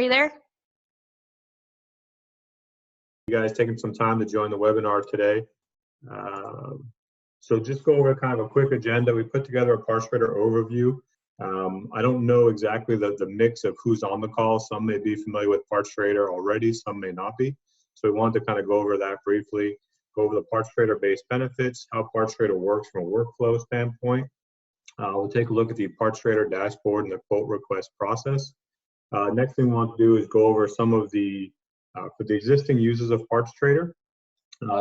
Are you there? You guys taking some time to join the webinar today. So just go over kind of a quick agenda. We put together a PartsTrader overview. I don't know exactly the mix of who's on the call. Some may be familiar with PartsTrader already, some may not be. So we wanted to kind of go over that briefly, go over the PartsTrader base benefits, how PartsTrader works from a workflow standpoint. We'll take a look at the PartsTrader dashboard and the quote request process. Next thing we want to do is go over some of the, for the existing users of PartsTrader,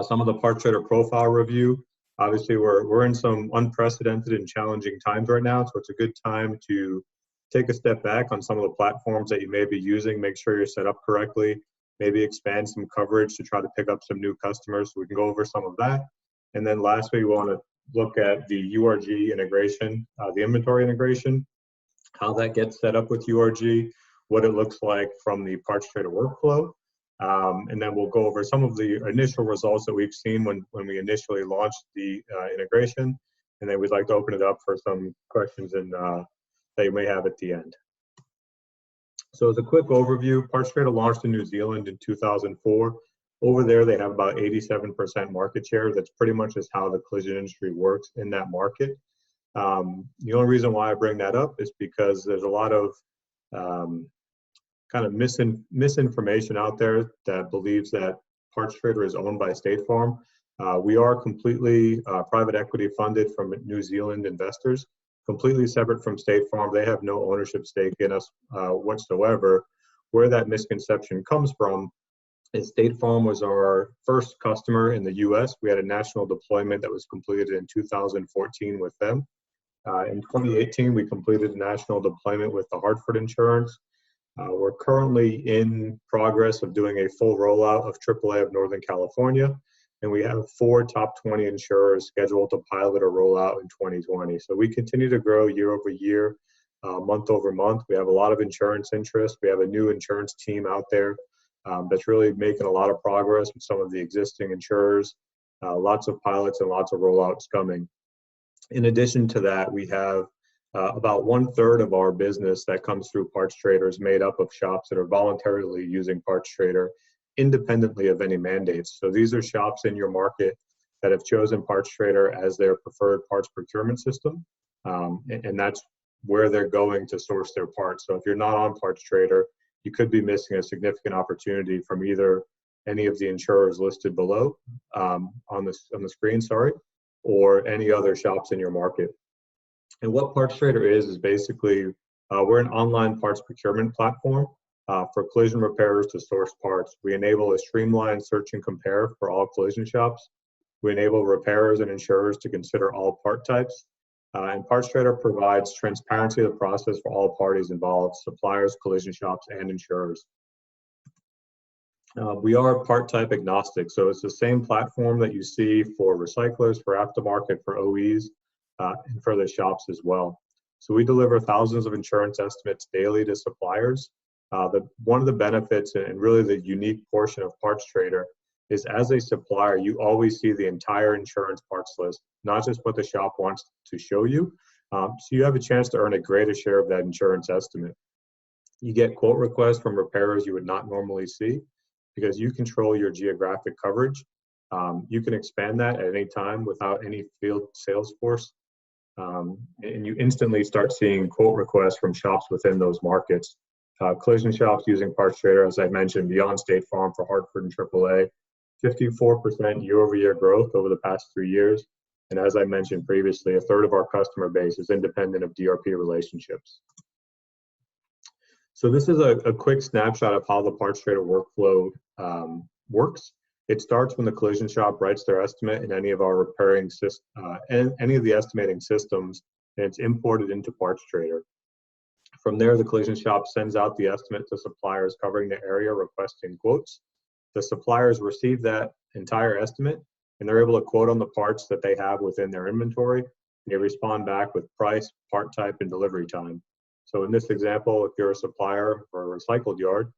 some of the PartsTrader profile review. Obviously, we're in some unprecedented and challenging times right now, so it's a good time to take a step back on some of the platforms that you may be using, make sure you're set up correctly, maybe expand some coverage to try to pick up some new customers. So we can go over some of that. And then lastly, we want to look at the URG integration, the inventory integration, how that gets set up with URG, what it looks like from the PartsTrader workflow. And then we'll go over some of the initial results that we've seen when we initially launched the integration. And then we'd like to open it up for some questions that you may have at the end. So as a quick overview, PartsTrader launched in New Zealand in 2004. Over there, they have about 87% market share. That's pretty much just how the collision industry works in that market. The only reason why I bring that up is because there's a lot of kind of misinformation out there that believes that PartsTrader is owned by State Farm. We are completely private equity funded from New Zealand investors, completely separate from State Farm. They have no ownership stake in us whatsoever. Where that misconception comes from is State Farm was our first customer in the US. We had a national deployment that was completed in 2014 with them. In 2018, we completed a national deployment with the Hartford Insurance. We're currently in progress of doing a full rollout of AAA of Northern California, and we have 4 top 20 insurers scheduled to pilot a rollout in 2020. So we continue to grow year over year, month over month. We have a lot of insurance interest. We have a new insurance team out there that's really making a lot of progress with some of the existing insurers, lots of pilots and lots of rollouts coming. In addition to that, we have about 1/3 of our business that comes through PartsTrader is made up of shops that are voluntarily using PartsTrader independently of any mandates. So these are shops in your market that have chosen PartsTrader as their preferred parts procurement system, and that's where they're going to source their parts. So if you're not on PartsTrader, you could be missing a significant opportunity from either any of the insurers listed below on the screen, or any other shops in your market. And what PartsTrader is basically, we're an online parts procurement platform for collision repairers to source parts. We enable a streamlined search and compare for all collision shops. We enable repairers and insurers to consider all part types. And PartsTrader provides transparency of the process for all parties involved, suppliers, collision shops, and insurers. We are part type agnostic, so it's the same platform that you see for recyclers, for aftermarket, for OEs, and for the shops as well. So we deliver thousands of insurance estimates daily to suppliers. One of the benefits and really the unique portion of PartsTrader is as a supplier, you always see the entire insurance parts list, not just what the shop wants to show you. So you have a chance to earn a greater share of that insurance estimate. You get quote requests from repairers you would not normally see because you control your geographic coverage. You can expand that at any time without any field sales force. And you instantly start seeing quote requests from shops within those markets. Collision shops using PartsTrader, as I mentioned, beyond State Farm for Hartford and AAA, 54% year-over-year growth over the past 3 years. And as I mentioned previously, 1/3 of our customer base is independent of DRP relationships. So this is a quick snapshot of how the PartsTrader workflow works. It starts when the collision shop writes their estimate in any of our repairing any of the estimating systems, and it's imported into PartsTrader. From there, the collision shop sends out the estimate to suppliers covering the area requesting quotes. The suppliers receive that entire estimate, and they're able to quote on the parts that they have within their inventory. They respond back with price, part type, and delivery time. So in this example, if you're a supplier for a recycled yard,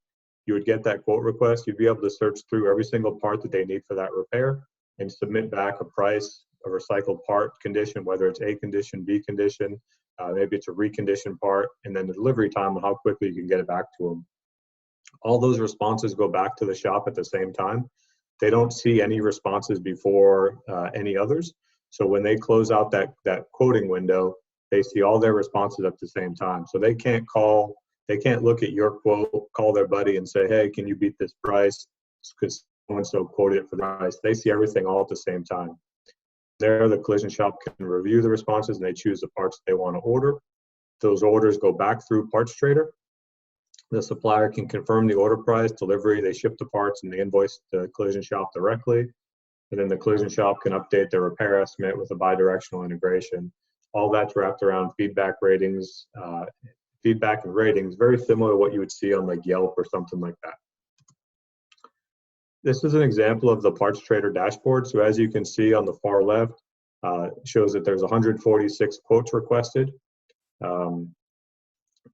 you would get that quote request. You'd be able to search through every single part that they need for that repair and submit back a price, a recycled part condition, whether it's A condition, B condition, maybe it's a reconditioned part, and then the delivery time and how quickly you can get it back to them. All those responses go back to the shop at the same time. They don't see any responses before any others. So when they close out that quoting window, they see all their responses at the same time. So they can't look at your quote, call their buddy and say, hey, can you beat this price? Because so-and-so quoted it for the price. They see everything all at the same time. There, the collision shop can review the responses and they choose the parts they want to order. Those orders go back through PartsTrader. The supplier can confirm the order price, delivery, they ship the parts and they invoice the collision shop directly. And then the collision shop can update their repair estimate with a bidirectional integration. All that's wrapped around feedback ratings, feedback and ratings, very similar to what you would see on like Yelp or something like that. This is an example of the PartsTrader dashboard. So as you can see on the far left, shows that there's 146 quotes requested.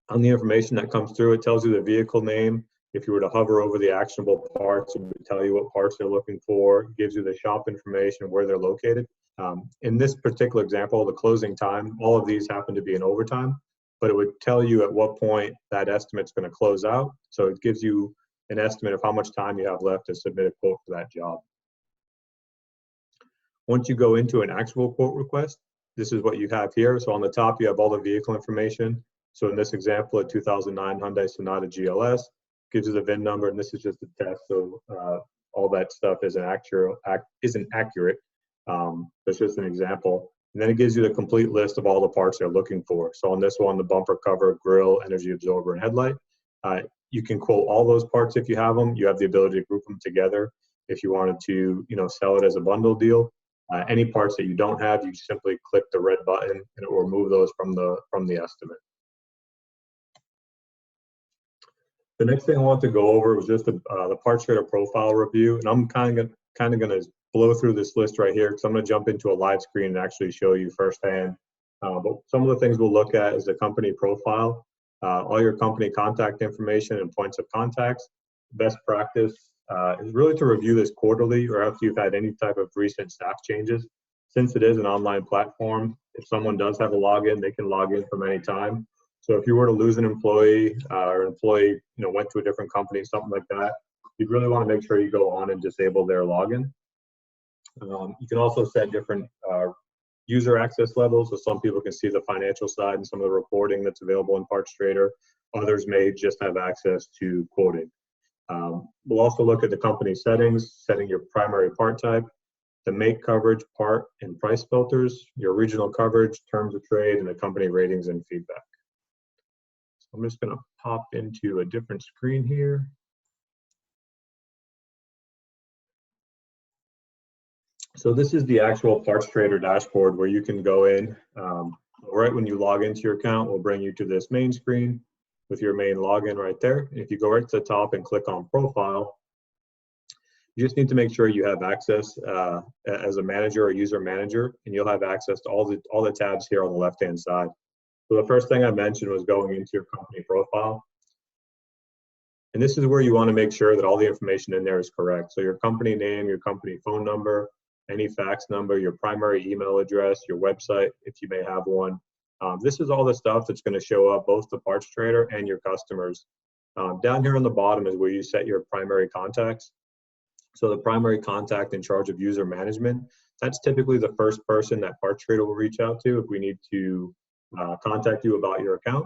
On the information that comes through, it tells you the vehicle name. If you were to hover over the actionable parts, it would tell you what parts they're looking for. It gives you the shop information, where they're located. In this particular example, the closing time, all of these happen to be in overtime, but it would tell you at what point that estimate's going to close out. So it gives you an estimate of how much time you have left to submit a quote for that job. Once you go into an actual quote request, this is what you have here. So on the top, you have all the vehicle information. So in this example, a 2009 Hyundai Sonata GLS gives you the VIN number, and this is just a test, so all that stuff isn't accurate. That's just an example. And then it gives you the complete list of all the parts they're looking for. So on this one, the bumper cover, grille, energy absorber, and headlight. You can quote all those parts if you have them. You have the ability to group them together if you wanted to, sell it as a bundle deal. Any parts that you don't have, you simply click the red button and it will remove those from the estimate. The next thing I want to go over was just the PartsTrader profile review, and I'm kind of going to blow through this list right here because I'm going to jump into a live screen and actually show you firsthand. But some of the things we'll look at is the company profile, all your company contact information and points of contacts. Best practice is really to review this quarterly or after you've had any type of recent staff changes. Since it is an online platform, if someone does have a login, they can log in from any time. So if you were to lose an employee or an employee went to a different company, something like that, you'd really want to make sure you go on and disable their login. You can also set different user access levels. So some people can see the financial side and some of the reporting that's available in PartsTrader. Others may just have access to quoting. We'll also look at the company settings, setting your primary part type, the make coverage, part and price filters, your regional coverage, terms of trade, and the company ratings and feedback. I'm just going to pop into a different screen here. So this is the actual PartsTrader dashboard where you can go in. Right when you log into your account, we'll bring you to this main screen with your main login right there. And if you go right to the top and click on profile, you just need to make sure you have access as a manager or user manager, and you'll have access to all the tabs here on the left-hand side. So the first thing I mentioned was going into your company profile. And this is where you want to make sure that all the information in there is correct. So your company name, your company phone number, any fax number, your primary email address, your website, if you may have one. This is all the stuff that's going to show up both to PartsTrader and your customers. Down here on the bottom is where you set your primary contacts. So the primary contact in charge of user management, that's typically the first person that PartsTrader will reach out to if we need to contact you about your account.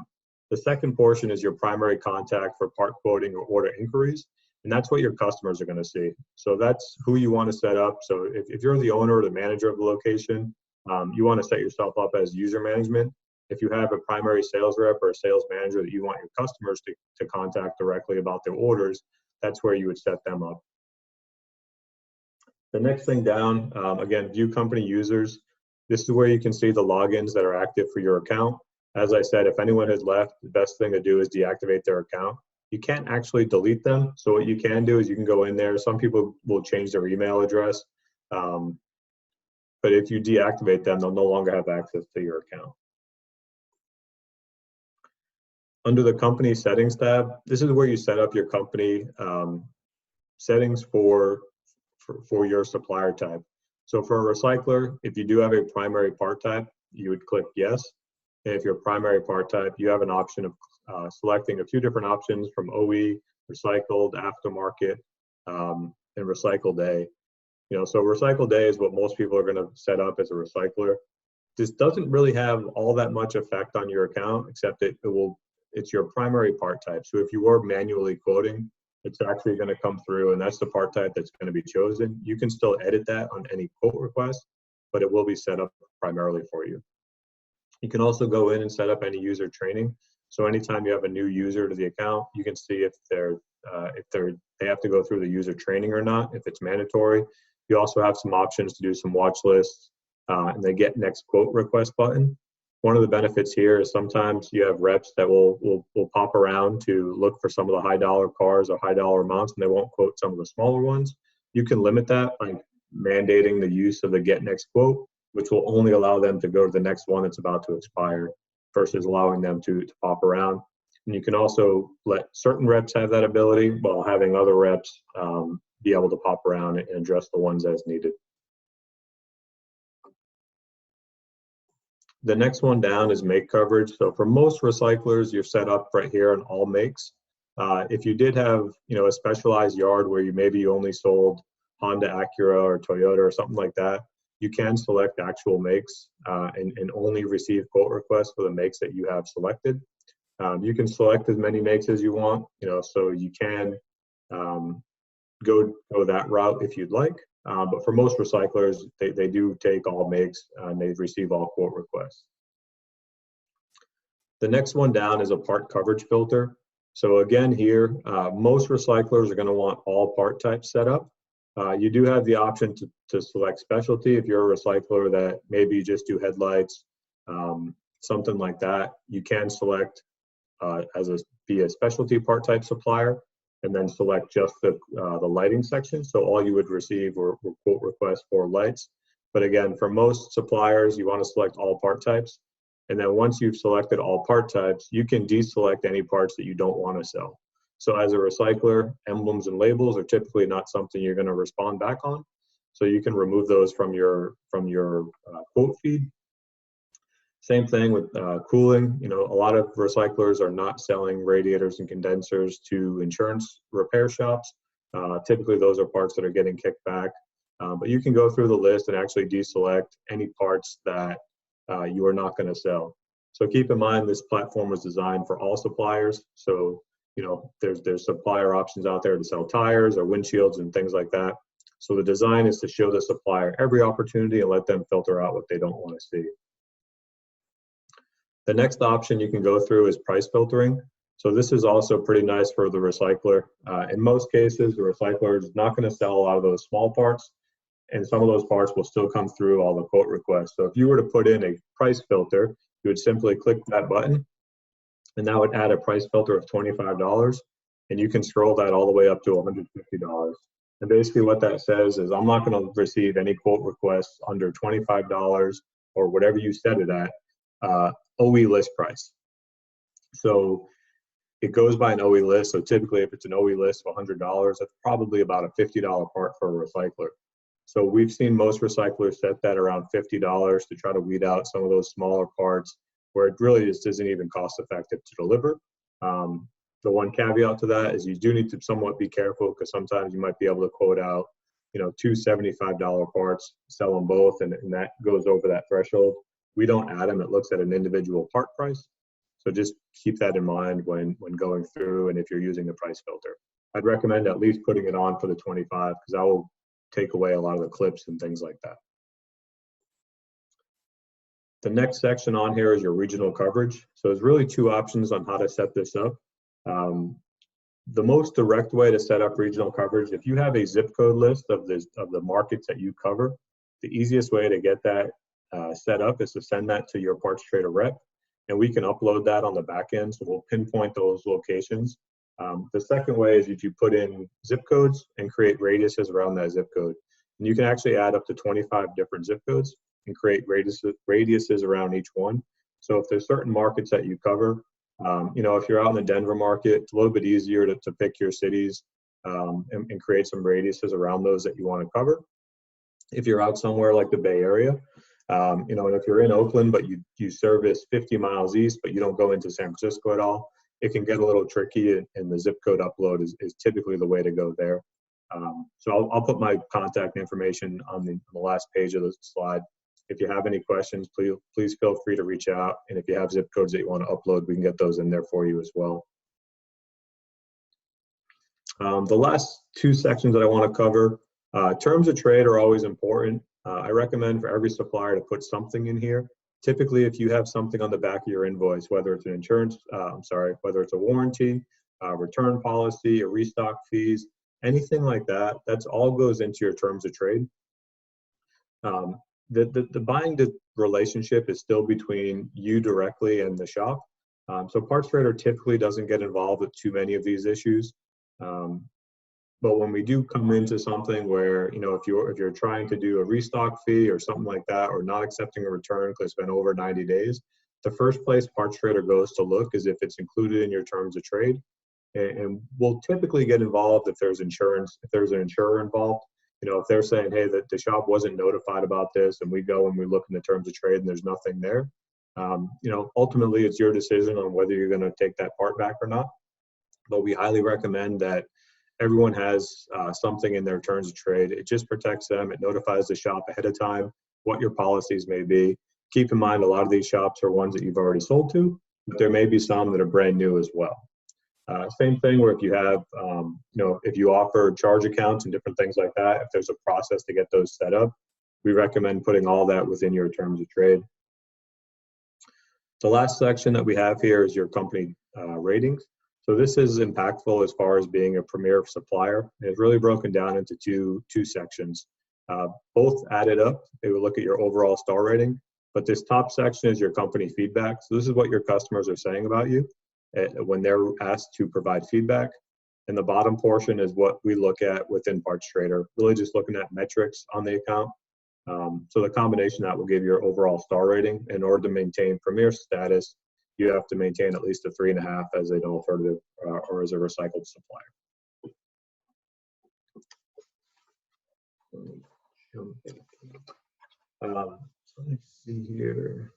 The second portion is your primary contact for part quoting or order inquiries, and that's what your customers are going to see. So that's who you want to set up. So if you're the owner or the manager of the location, you want to set yourself up as user management. If you have a primary sales rep or a sales manager that you want your customers to contact directly about their orders, that's where you would set them up. The next thing down, again, view company users. This is where you can see the logins that are active for your account. As I said, if anyone has left, the best thing to do is deactivate their account. You can't actually delete them. So what you can do is you can go in there. Some people will change their email address. But if you deactivate them, they'll no longer have access to your account. Under the company settings tab, this is where you set up your company settings for your supplier type. So for a recycler, if you do have a primary part type, you would click yes. And if you're a primary part type, you have an option of selecting a few different options from OE recycled, aftermarket, and recycle day. So recycle day is what most people are going to set up as a recycler. This doesn't really have all that much effect on your account, except it's your primary part type. So if you were manually quoting, it's actually going to come through, and that's the part type that's going to be chosen. You can still edit that on any quote request, but it will be set up primarily for you. You can also go in and set up any user training. So anytime you have a new user to the account, you can see if they have to go through the user training or not, if it's mandatory. You also have some options to do some watch lists and the get next quote request button. One of the benefits here is sometimes you have reps that will pop around to look for some of the high dollar cars or high dollar amounts, and they won't quote some of the smaller ones. You can limit that by mandating the use of the get next quote, which will only allow them to go to the next one that's about to expire versus allowing them to pop around. And you can also let certain reps have that ability while having other reps be able to pop around and address the ones as needed. The next one down is make coverage. So for most recyclers, you're set up right here on all makes. If you did have, a specialized yard where you only sold Honda, Acura, or Toyota or something like that, you can select actual makes and only receive quote requests for the makes that you have selected. You can select as many makes as you want, so you can go that route if you'd like. But for most recyclers, they do take all makes and they receive all quote requests. The next one down is a part coverage filter. So again here, most recyclers are going to want all part types set up. You do have the option to select specialty. If you're a recycler that maybe you just do headlights, something like that, you can select be a specialty part type supplier, and then select just the lighting section. So all you would receive were quote requests for lights. But again, for most suppliers, you want to select all part types. And then once you've selected all part types, you can deselect any parts that you don't want to sell. So as a recycler, emblems and labels are typically not something you're going to respond back on. So you can remove those from your quote feed. Same thing with cooling. A lot of recyclers are not selling radiators and condensers to insurance repair shops. Typically, those are parts that are getting kicked back. But you can go through the list and actually deselect any parts that you are not going to sell. So keep in mind, this platform was designed for all suppliers. So, there's supplier options out there to sell tires or windshields and things like that. So the design is to show the supplier every opportunity and let them filter out what they don't want to see. The next option you can go through is price filtering. So this is also pretty nice for the recycler. In most cases, the recycler is not going to sell a lot of those small parts, and some of those parts will still come through all the quote requests. So if you were to put in a price filter, you would simply click that button, and that would add a price filter of $25, and you can scroll that all the way up to $150. And basically what that says is I'm not going to receive any quote requests under $25 or whatever you set it at, OE list price. So it goes by an OE list. So typically if it's an OE list of $100, that's probably about a $50 part for a recycler. So we've seen most recyclers set that around $50 to try to weed out some of those smaller parts where it really just isn't even cost effective to deliver. The one caveat to that is you do need to somewhat be careful, because sometimes you might be able to quote out, two $75 parts, sell them both, and that goes over that threshold. We don't add them. It looks at an individual part price. So just keep that in mind when going through, and if you're using the price filter. I'd recommend at least putting it on for the 25, because that will take away a lot of the clips and things like that. The next section on here is your regional coverage. So there's really two options on how to set this up. The most direct way to set up regional coverage, if you have a zip code list of the markets that you cover, the easiest way to get that set up is to send that to your PartsTrader rep, and we can upload that on the back end. So we'll pinpoint those locations. The second way is if you put in zip codes and create radiuses around that zip code. And you can actually add up to 25 different zip codes and create radiuses around each one. So if there's certain markets that you cover, if you're out in the Denver market, it's a little bit easier to pick your cities and create some radiuses around those that you want to cover. If you're out somewhere like the Bay Area, and if you're in Oakland, but you service 50 miles east, but you don't go into San Francisco at all, it can get a little tricky, and the zip code upload is typically the way to go there. So I'll put my contact information on the last page of the slide. If you have any questions, please feel free to reach out. And if you have zip codes that you want to upload, we can get those in there for you as well. The last two sections that I want to cover, terms of trade are always important. I recommend for every supplier to put something in here. Typically, if you have something on the back of your invoice, whether it's an insurance, whether it's a warranty, return policy, or restock fees, anything like that, that's all goes into your terms of trade. The buying relationship is still between you directly and the shop. So PartsTrader typically doesn't get involved with too many of these issues. But when we do come into something where, you know, if you're trying to do a restock fee or something like that, or not accepting a return because it's been over 90 days, the first place PartsTrader goes to look is if it's included in your terms of trade. And we'll typically get involved if there's insurance, if there's an insurer involved. You know, if they're saying, hey, the shop wasn't notified about this, and we go and we look in the terms of trade and there's nothing there, you know, ultimately it's your decision on whether you're going to take that part back or not. But we highly recommend that everyone has something in their terms of trade. It just protects them. It notifies the shop ahead of time what your policies may be. Keep in mind, a lot of these shops are ones that you've already sold to, but there may be some that are brand new as well. Same thing where if you have, you know, if you offer charge accounts and different things like that, if there's a process to get those set up, we recommend putting all that within your terms of trade. The last section that we have here is your company ratings. So this is impactful as far as being a premier supplier. It's really broken down into two sections. Both added up, they will look at your overall star rating, but this top section is your company feedback. So this is what your customers are saying about you when they're asked to provide feedback. And the bottom portion is what we look at within PartsTrader, really just looking at metrics on the account. So the combination of that will give your overall star rating. In order to maintain premier status, you have to maintain at least a 3.5 as an alternative or as a recycled supplier. So let's see here.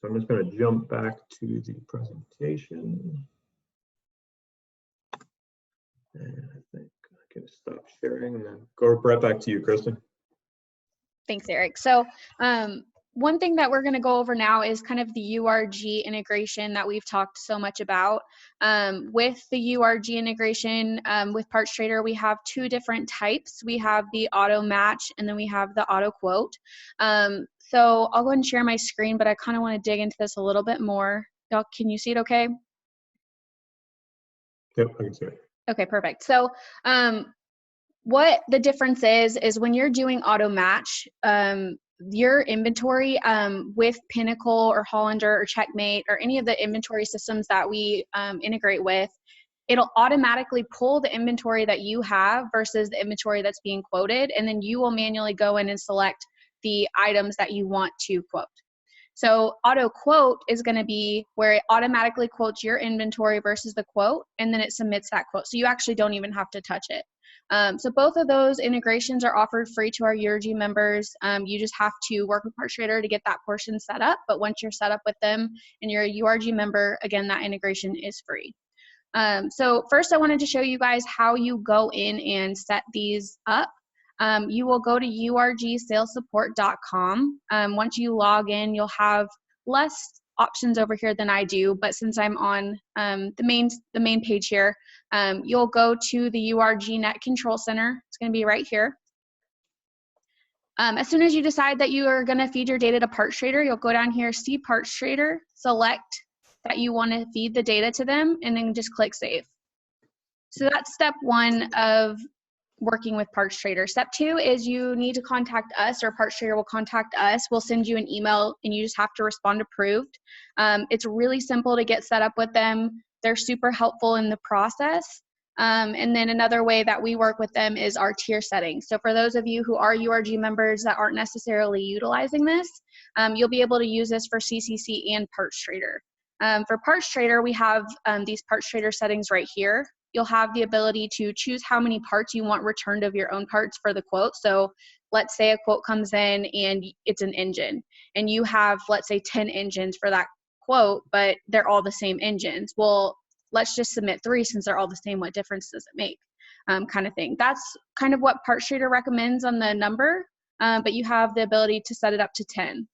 So I'm just going to jump back to the presentation. And I think I can stop sharing and then go right back to you, Kristen. Thanks, Eric. So one thing that we're going to go over now is kind of the URG integration that we've talked so much about. With the URG integration with PartsTrader, we have two different types. We have the auto match and then we have the auto quote. So I'll go ahead and share my screen, but I kind of want to dig into this a little bit more. Y'all, can you see it okay? Yep, I can see it. Okay, perfect. So what the difference is when you're doing auto match, your inventory with Pinnacle or Hollander or Checkmate or any of the inventory systems that we integrate with, it'll automatically pull the inventory that you have versus the inventory that's being quoted, and then you will manually go in and select the items that you want to quote. So auto quote is going to be where it automatically quotes your inventory versus the quote, and then it submits that quote. So you actually don't even have to touch it. So both of those integrations are offered free to our URG members. You just have to work with PartsTrader to get that portion set up. But once you're set up with them and you're a URG member, again, that integration is free. So first I wanted to show you guys how you go in and set these up. You will go to urgsalessupport.com. Once you log in, you'll have less options over here than I do, but since I'm on the main page here, you'll go to the URG Net Control Center. It's going to be right here. As soon as you decide that you are going to feed your data to PartsTrader, you'll go down here, see PartsTrader, select that you want to feed the data to them, and then just click Save. So that's step one of working with PartsTrader. Step two is you need to contact us, or PartsTrader will contact us. We'll send you an email and you just have to respond approved. It's really simple to get set up with them. They're super helpful in the process. And then another way that we work with them is our tier settings. So for those of you who are URG members that aren't necessarily utilizing this, you'll be able to use this for CCC and PartsTrader. For PartsTrader, we have these PartsTrader settings right here. you'll have the ability to choose how many parts you want returned of your own parts for the quote. So let's say a quote comes in and it's an engine, and you have, let's say, 10 engines for that quote, but they're all the same engines. Well, let's just submit 3 since they're all the same. What difference does it make? Kind of thing. That's kind of what PartsTrader recommends on the number, but you have the ability to set it up to 10.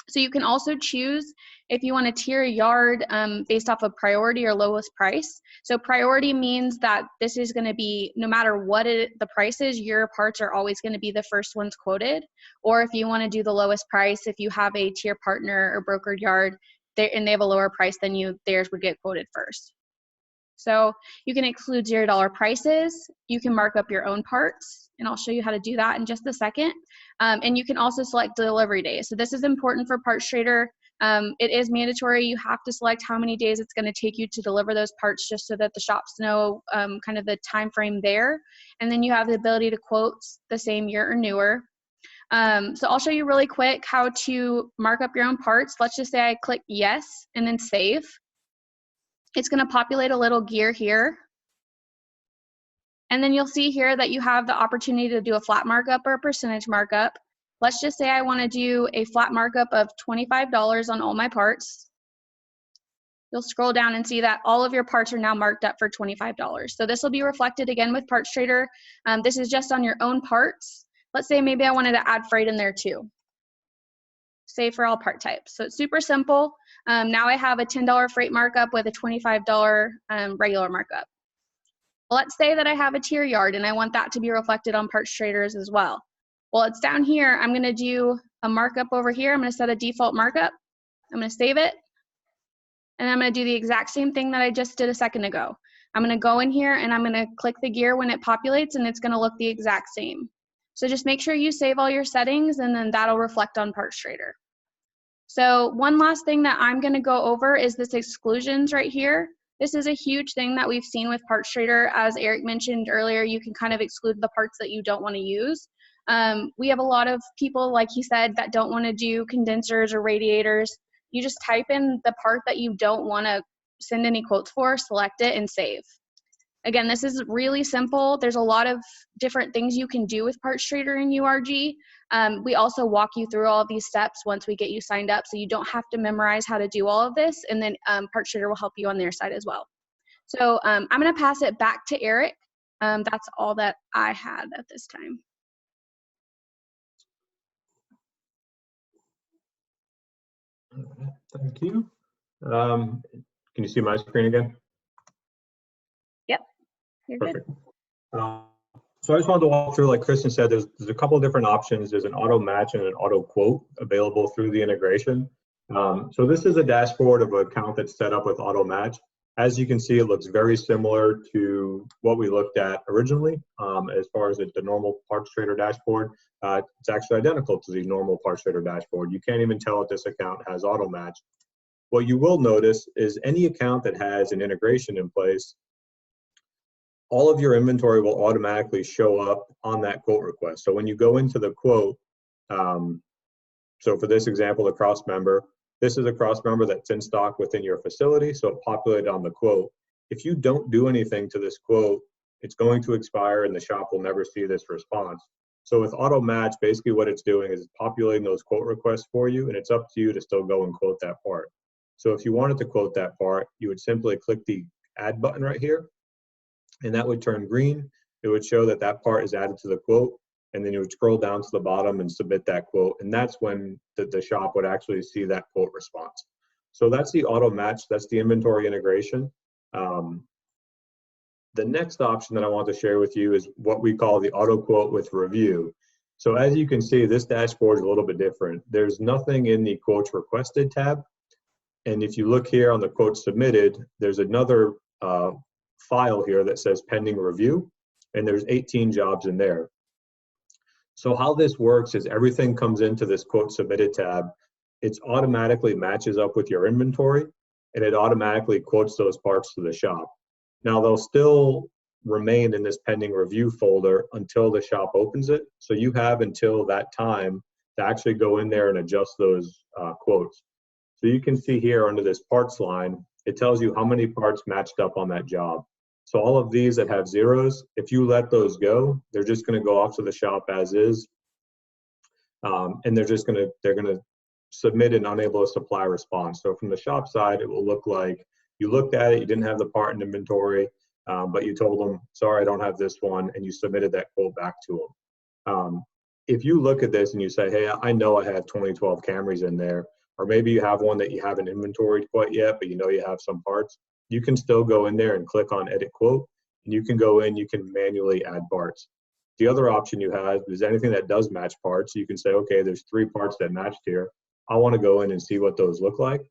So you can also choose if you want to tier a yard based off of priority or lowest price. So priority means that this is going to be, no matter what the price is, your parts are always going to be the first ones quoted. Or if you want to do the lowest price, if you have a tier partner or brokered yard and they have a lower price than you, theirs would get quoted first. So you can include $0 prices. You can mark up your own parts, and I'll show you how to do that in just a second. And you can also select delivery days. So this is important for PartsTrader. It is mandatory. You have to select how many days it's going to take you to deliver those parts, just so that the shops know kind of the time frame there. And then you have the ability to quote the same year or newer. So I'll show you really quick how to mark up your own parts. Let's just say I click yes and then save. It's going to populate a little gear here. And then you'll see here that you have the opportunity to do a flat markup or a percentage markup. Let's just say I want to do a flat markup of $25 on all my parts. You'll scroll down and see that all of your parts are now marked up for $25. So this will be reflected again with PartsTrader. This is just on your own parts. Let's say maybe I wanted to add freight in there too. Save for all part types. So it's super simple. Now I have a $10 freight markup with a $25 regular markup. Well, let's say that I have a tier yard and I want that to be reflected on PartsTraders as well. Well, it's down here. I'm going to do a markup over here. I'm going to set a default markup. I'm going to save it. And I'm going to do the exact same thing that I just did a second ago. I'm going to go in here and I'm going to click the gear when it populates, and it's going to look the exact same. So just make sure you save all your settings, and then that'll reflect on PartsTrader. So one last thing that I'm going to go over is this exclusions right here. This is a huge thing that we've seen with PartsTrader. As Eric mentioned earlier, you can kind of exclude the parts that you don't want to use. We have a lot of people, like he said, that don't want to do condensers or radiators. You just type in the part that you don't want to send any quotes for, select it, and save. Again, this is really simple. There's a lot of different things you can do with PartsTrader and URG. We also walk you through all of these steps once we get you signed up, so you don't have to memorize how to do all of this, and then PartsTrader will help you on their side as well. So I'm going to pass it back to Eric. That's all that I had at this time. Thank you. Can you see my screen again? Yep. You're Perfect. Good. So I just wanted to walk through, like Kristen said, there's a couple of different options. There's an auto match and an auto quote available through the integration. So this is a dashboard of an account that's set up with auto match. As you can see, it looks very similar to what we looked at originally. As far as the normal PartsTrader dashboard, it's actually identical to the normal PartsTrader dashboard. You can't even tell if this account has auto match. What you will notice is any account that has an integration in place, all of your inventory will automatically show up on that quote request. So when you go into the quote, so for this example, the cross member, this is a cross member that's in stock within your facility, so it populated on the quote. If you don't do anything to this quote, it's going to expire and the shop will never see this response. So with auto match, basically what it's doing is populating those quote requests for you, and it's up to you to still go and quote that part. So if you wanted to quote that part, you would simply click the add button right here, and that would turn green. It would show that that part is added to the quote, and then you would scroll down to the bottom and submit that quote, and that's when the shop would actually see that quote response. So that's the auto match, that's the inventory integration. The next option that I want to share with you is what we call the auto quote with review. So as you can see, this dashboard is a little bit different. There's nothing in the quotes requested tab, and if you look here on the quote submitted, there's another file here that says pending review, and there's 18 jobs in there. So how this works is everything comes into this quote submitted tab. It automatically matches up with your inventory, and it automatically quotes those parts to the shop. Now they'll still remain in this pending review folder until the shop opens it. So you have until that time to actually go in there and adjust those quotes. So you can see here under this parts line, it tells you how many parts matched up on that job. So all of these that have zeros, if you let those go, they're just going to go off to the shop as is, and they're going to submit an unable to supply response. So from the shop side, it will look like you looked at it, you didn't have the part in inventory, but you told them, sorry, I don't have this one, and you submitted that quote back to them. If you look at this and you say, hey, I know I have 2012 Camrys in there, or maybe you have one that you haven't inventoried quite yet, but you know you have some parts, you can still go in there and click on edit quote, and you can go in, you can manually add parts. The other option you have is anything that does match parts. You can say, okay, there's 3 parts that matched here. I want to go in and see what those look like,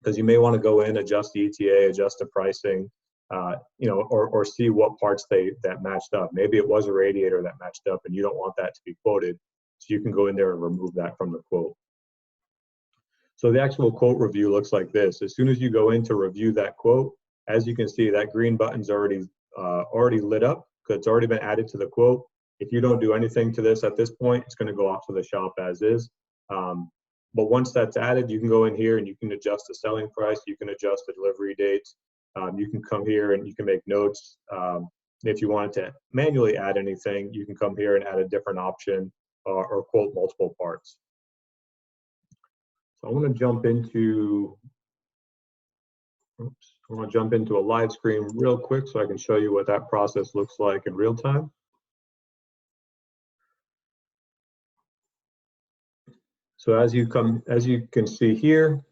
because you may want to go in, adjust the ETA, adjust the pricing, or see what parts that matched up. Maybe it was a radiator that matched up and you don't want that to be quoted. So you can go in there and remove that from the quote. So the actual quote review looks like this. As soon as you go in to review that quote, as you can see, that green button's already lit up because it's already been added to the quote. If you don't do anything to this at this point, it's going to go off to the shop as is. But once that's added, you can go in here and you can adjust the selling price. You can adjust the delivery dates. You can come here and you can make notes. If you wanted to manually add anything, you can come here and add a different option or quote multiple parts. So I want to jump into a live screen real quick so I can show you what that process looks like in real time. So as you can see here,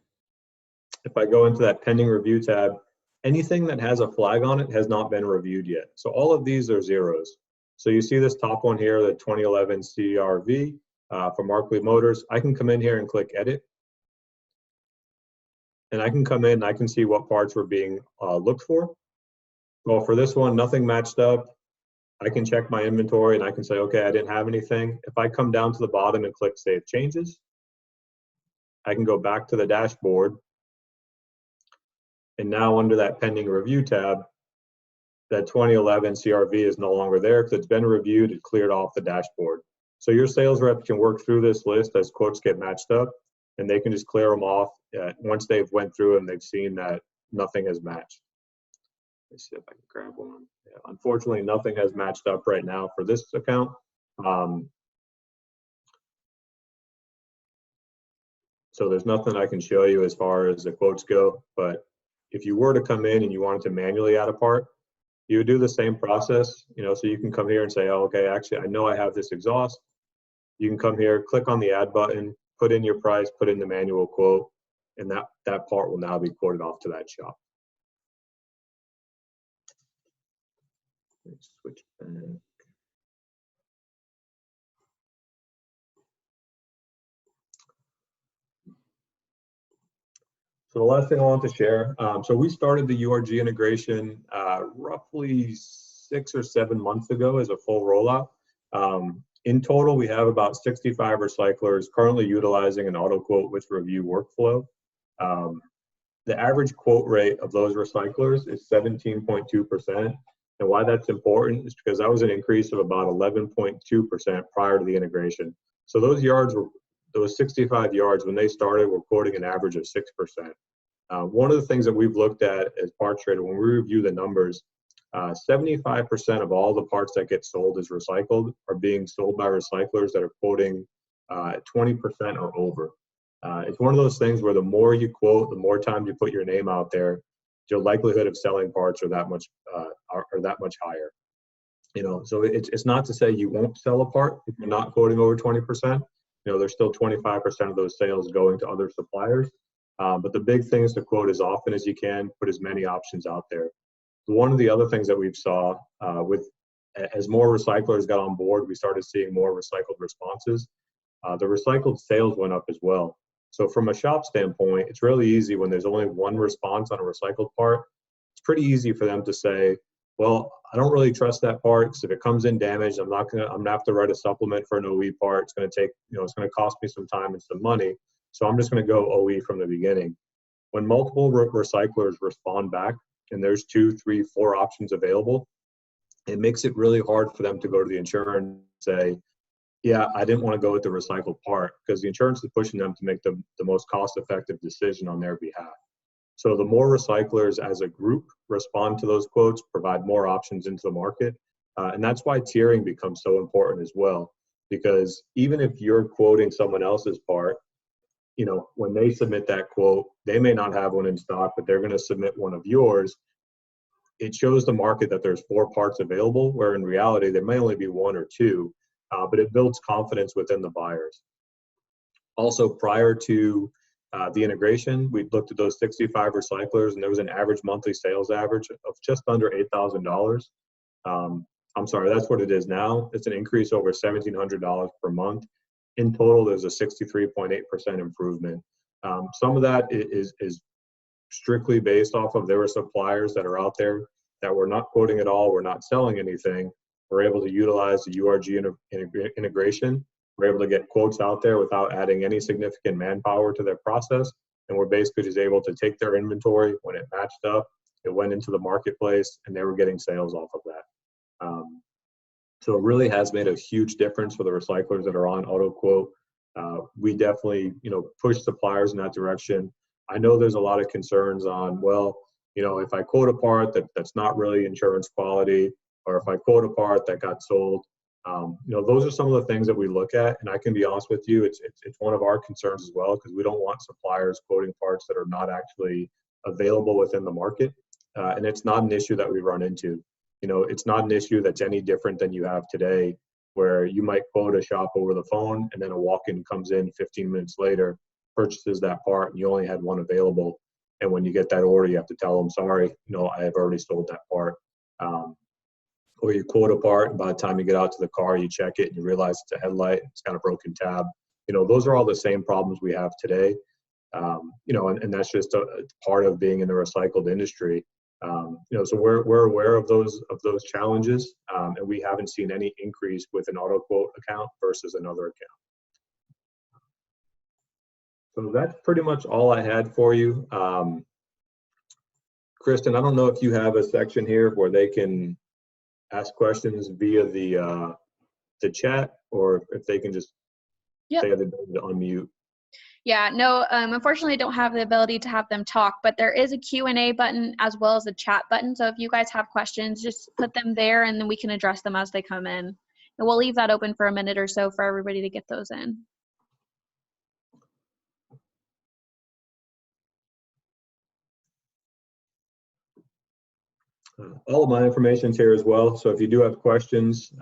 if I go into that pending review tab, anything that has a flag on it has not been reviewed yet. So all of these are zeros. So you see this top one here, the 2011 CR-V from Markley Motors. I can come in here and click edit. And I can come in and I can see what parts were being looked for. Well, for this one, nothing matched up. I can check my inventory and I can say, okay, I didn't have anything. If I come down to the bottom and click Save Changes, I can go back to the dashboard. And now under that pending review tab, that 2011 CR-V is no longer there because it's been reviewed, it cleared off the dashboard. So your sales rep can work through this list as quotes get matched up, and they can just clear them off once they've went through and they've seen that nothing has matched. Let's see if I can grab one. Yeah, unfortunately, nothing has matched up right now for this account. So there's nothing I can show you as far as the quotes go, but if you were to come in and you wanted to manually add a part, you would do the same process, so you can come here and say, oh, okay, actually, I know I have this exhaust. You can come here, click on the add button, put in your price, put in the manual quote, and that part will now be quoted off to that shop. Let's switch back. So the last thing I want to share, so we started the URG integration roughly 6 or 7 months ago as a full rollout. In total, we have about 65 recyclers currently utilizing an auto quote with review workflow. The average quote rate of those recyclers is 17.2%. And why that's important is because that was an increase of about 11.2% prior to the integration. So those 65 yards, when they started, were quoting an average of 6%. One of the things that we've looked at as PartsTrader, when we review the numbers, 75% of all the parts that get sold as recycled are being sold by recyclers that are quoting 20% or over. It's one of those things where the more you quote, the more time you put your name out there, your likelihood of selling parts are that much higher. So it's not to say you won't sell a part if you're not quoting over 20%. There's still 25% of those sales going to other suppliers. But the big thing is to quote as often as you can, put as many options out there. One of the other things that we've saw as more recyclers got on board, we started seeing more recycled responses. The recycled sales went up as well. So from a shop standpoint, it's really easy when there's only one response on a recycled part. It's pretty easy for them to say, well, I don't really trust that part because if it comes in damaged, I'm gonna have to write a supplement for an OE part. It's gonna take, it's gonna cost me some time and some money. So I'm just gonna go OE from the beginning. When multiple recyclers respond back and there's 2, 3, 4 options available, it makes it really hard for them to go to the insurer and say, yeah, I didn't want to go with the recycled part, because the insurance is pushing them to make the most cost-effective decision on their behalf. So the more recyclers as a group respond to those quotes, provide more options into the market. And that's why tiering becomes so important as well. Because even if you're quoting someone else's part, you know, when they submit that quote, they may not have one in stock, but they're going to submit one of yours. It shows the market that there's 4 parts available, where in reality, there may only be 1 or 2, but it builds confidence within the buyers. Also, prior to the integration, we looked at those 65 recyclers, and there was an average monthly sales average of just under $8,000. I'm sorry, that's what it is now. It's an increase over $1,700 per month. In total, there's a 63.8% improvement. Some of that is strictly based off of there were suppliers that are out there that were not quoting at all, were not selling anything. We're able to utilize the URG integration. We're able to get quotes out there without adding any significant manpower to their process. And we're basically just able to take their inventory when it matched up, it went into the marketplace, and they were getting sales off of that. So it really has made a huge difference for the recyclers that are on auto quote. We definitely, you know, push suppliers in that direction. I know there's a lot of concerns on, well, you know, if I quote a part that's not really insurance quality, or if I quote a part that got sold, you know, those are some of the things that we look at. And I can be honest with you, it's one of our concerns as well, because we don't want suppliers quoting parts that are not actually available within the market. And it's not an issue that we run into. You know, it's not an issue that's any different than you have today, where you might quote a shop over the phone and then a walk-in comes in 15 minutes later, purchases that part, and you only had one available. And when you get that order, you have to tell them, sorry, you know, I have already sold that part. Or you quote a part, and by the time you get out to the car, you check it and you realize it's a headlight, it's got a broken tab. You know, those are all the same problems we have today. You know, and that's just a part of being in the recycled industry. You know, so we're aware of those challenges, and we haven't seen any increase with an auto quote account versus another account. So that's pretty much all I had for you. Kristen, I don't know if you have a section here where they can ask questions via the chat, or if they can just say the ability to unmute. Yeah, no, unfortunately, I don't have the ability to have them talk, but there is a Q&A button as well as a chat button. So if you guys have questions, just put them there and then we can address them as they come in. And we'll leave that open for a minute or so for everybody to get those in. All of my information is here as well. So if you do have questions,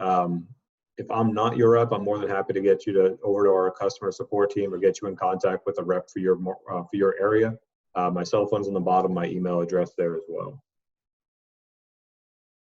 if I'm not your rep, I'm more than happy to get you over to our customer support team or get you in contact with a rep for your area. My cell phone's on the bottom, my email address there as well.